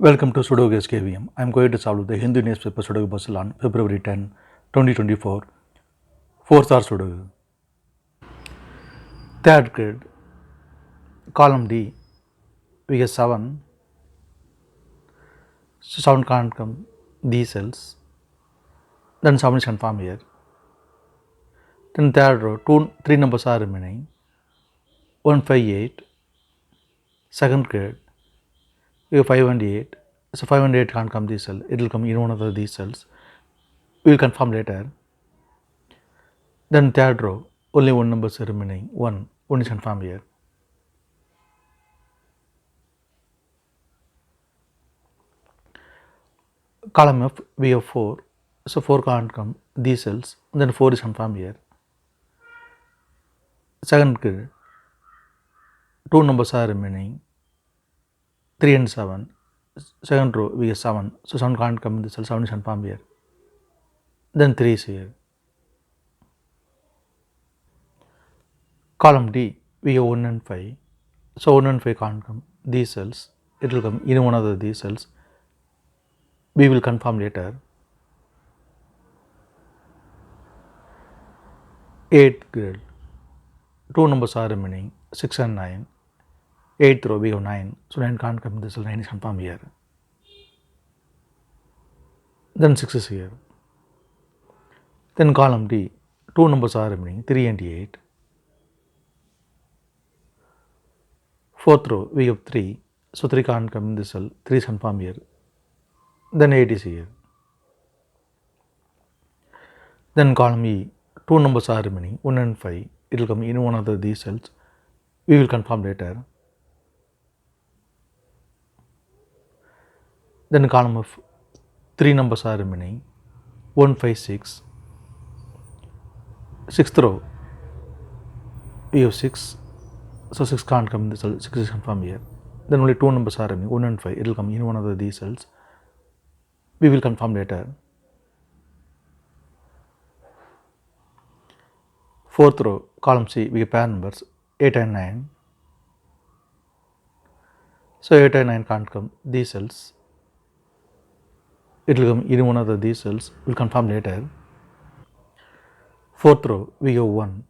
Welcome to Sudoku SkVm. I am going to solve the Hindu newspaper Sudoku puzzle on February 10, 2024. 4-star Sudoku. Third grade, column D, we get 7. So 7 can't come these cells. Then 7 is confirmed here. Then third row, 3 numbers are remaining. 1, 5, 8. Second grade, we have 5 and 8. So 5 and 8 can't come this cell. It will come in one of these cells. We will confirm later. Then third row, only 1 number is remaining. 1 is confirmed here. Column F, we have 4. So 4 can't come these cells. Then 4 is confirmed here. Second grade, 2 numbers are remaining. 3 and 7. Second row, we have 7. So 7 can't come in this cell. 7 is confirmed here. Then 3 is here. Column D, we have 1 and 5. So 1 and 5 can't come these cells. It will come in one of these cells. We will confirm later. 8th grade, 2 numbers are remaining. 6 and 9. 8th row, we have 9. So 9 can't come in this cell. 9 is confirmed here. Then 6 is here. Then column D, 2 numbers are remaining. 3 and 8. 4th row, we have 3. So 3 can't come in this cell. 3 is confirmed here. Then 8 is here. Then column E, 2 numbers are remaining. 1 and 5. It will come in one of these cells. We will confirm later. Then column F, 3 numbers are remaining. 1, 5, 6. 6th row, we have 6. So 6 can't come in the cell. 6 is confirmed here. Then only 2 numbers are remaining. 1 and 5. It will come in one of these cells. We will confirm later. 4th row, column C, we have pair numbers 8 and 9. So 8 and 9 can't come these cells. It will come in one of these cells. We will confirm later. 4th row, we have 1.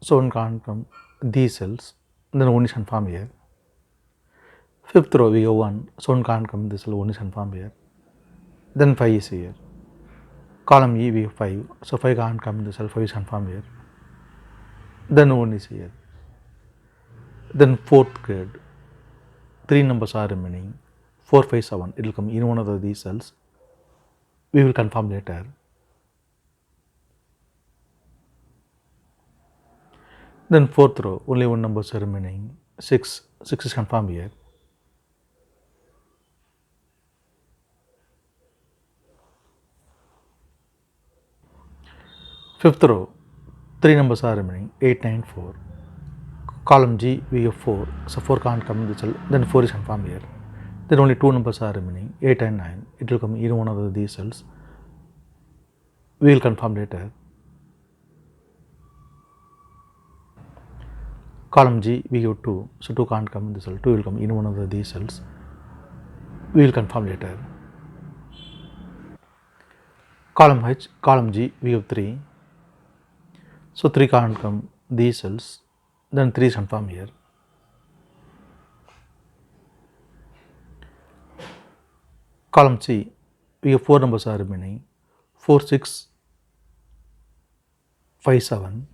So 1 can't come these cells. Then 1 is confirmed here. 5th row, we have 1. So 1 can't come this cell. 1 is confirmed here. Then 5 is here. Column E, we have 5. So 5 can't come in the cell. 5 is confirmed here. Then 1 is here. Then 4th grade, 3 numbers are remaining. 4, 5, 7. It will come in one of these cells. We will confirm later. Then 4th row, only 1 number is remaining. 6. 6 is confirmed here. Fifth row, 3 numbers are remaining. 8, 9, 4. Column G, we have 4. So 4 can't come in the cell. Then 4 is confirmed here. Then only 2 numbers are remaining. 8 and 9. It will come in one of these cells. We will confirm later. Column G, we have 2. So 2 can't come in the cell. 2 will come in one of these cells. We will confirm later. Column H, column G, we have 3. So 3 can't come these cells. Then 3 is confirmed here. Column C, we have 4 numbers are remaining. 4, 6, 5, 7.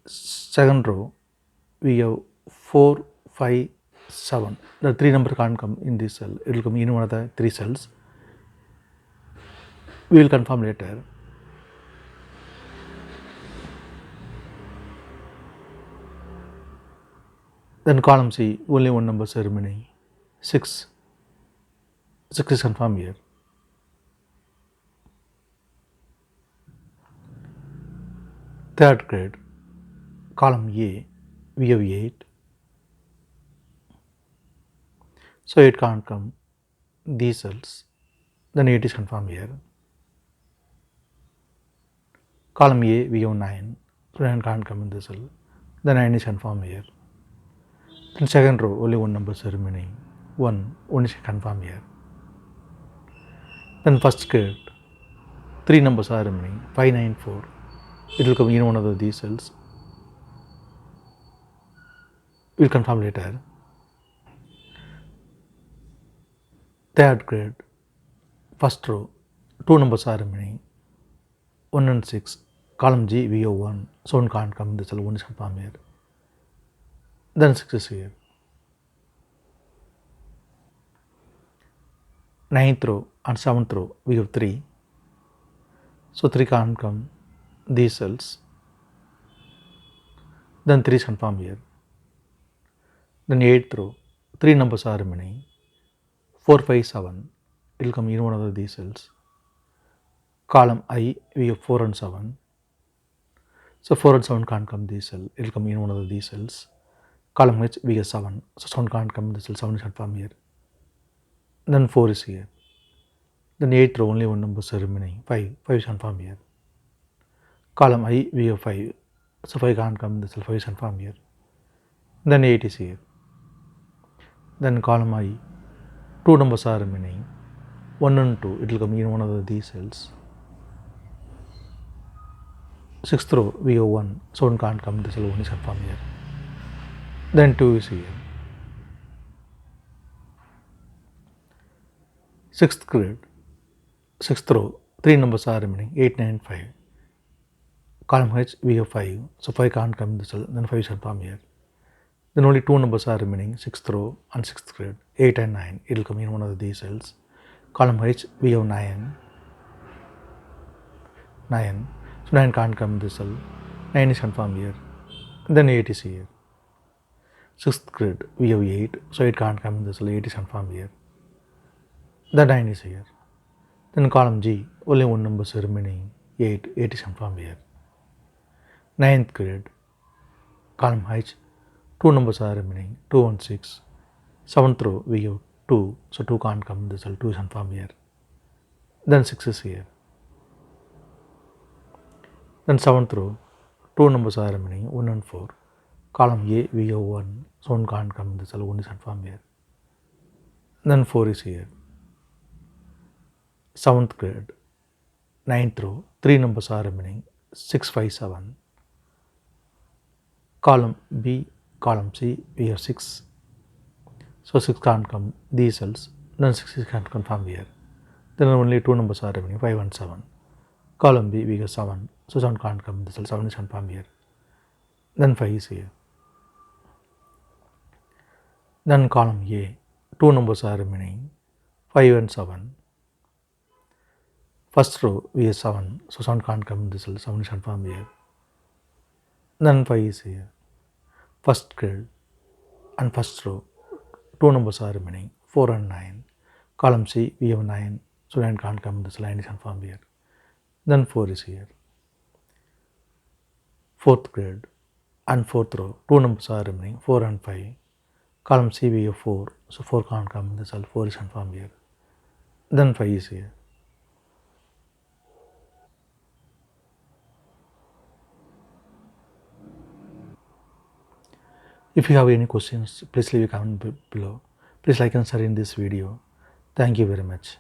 Second row, we have 4, 5, 7. The 3 number can't come in this cell. It will come in one of the 3 cells. We will confirm later. Then column C, only 1 number is remaining. 6. 6 is confirmed here. Third grade, column A, we have 8. So 8 can't come these cells. Then 8 is confirmed here. Column A, we have 9. So 9 can't come in this cell. Then 9 is confirmed here. In second row, only 1 number is remaining. 1 only confirm here. Then first grid, 3 numbers are remaining, 5, 9, 4. It will come in one of these cells. We'll confirm later. Third grid, first row, 2 numbers are remaining, 1 and 6. Column G, VO1. So one can't come in the cell, 1 is confirmed here. Then 6 is here. Ninth row and 7th row, we have 3. So 3 can't come these cells. Then 3 is confirmed here. Then 8th row, 3 numbers are remaining, 4, 5, 7. It will come in one of these cells. Column I, we have 4 and 7. So 4 and 7 can't come this cell. It will come in one of these cells. Column H, we have 7. So 7 can't come this cell. 7 is confirmed here. Then 4 is here. Then 8th row, only one number is remaining, 5. 5 is confirmed here. Column I, we have 5. So 5 can't come this cell. 5 is confirmed here. Then 8 is here. Then column I, 2 numbers are remaining, 1 and 2. It will come in one of these cells. 6th row, we have 1. So 1 can't come this cell. 1 is confirmed here. Then 2 is here. 6th grid, 6th row, 3 numbers are remaining, 8, 9, 5. Column H, we have 5. So 5 can't come in the cell. Then 5 is confirmed here. Then only 2 numbers are remaining, 6th row and 6th grid, 8 and 9. It will come in one of these cells. Column H, we have 9. 9. So 9 can't come in this cell. 9 is confirmed here. Then 8 is here. 6th grid, we have 8. So 8 can't come in this cell. 8 is confirmed here. Then 9 is here. Then column G, only one number is remaining, 8. 8 is confirmed here. 9th grid, column H, 2 numbers are remaining, 2 and 6. 7th row, we have 2. So 2 can't come in this cell. 2 is confirmed here. Then 6 is here. Then 7th row, 2 numbers are remaining, 1 and 4. Column A, we have 1. So 1 can't come in this cell. 1 is confirmed here. Then 4 is here. 7th grid, 9th row, 3 numbers are remaining, 6, 5, 7. Column B, column C, we have 6. So 6 can't come these cells. Then 6 is can't confirm here. Then only 2 numbers are remaining, 5 and 7. Column B, we have 7. So 7 can't come this cell. 7 is confirmed here. Then 5 is here. Then column A, 2 numbers are remaining, 5 and 7. First row, we have 7. So 7 can't come this cell. 7 is confirmed here. Then 5 is here. First grid and first row, 2 numbers are remaining, 4 and 9. Column C, we have 9. So 9 can't come this line is confirmed here. Then 4 is here. 4th grid and 4th row, 2 numbers are remaining, 4 and 5. Column C, we have 4. So 4 can't come in the cell. 4 is confirmed here. Then 5 is here. If you have any questions, please leave a comment below. Please like and share in this video. Thank you very much.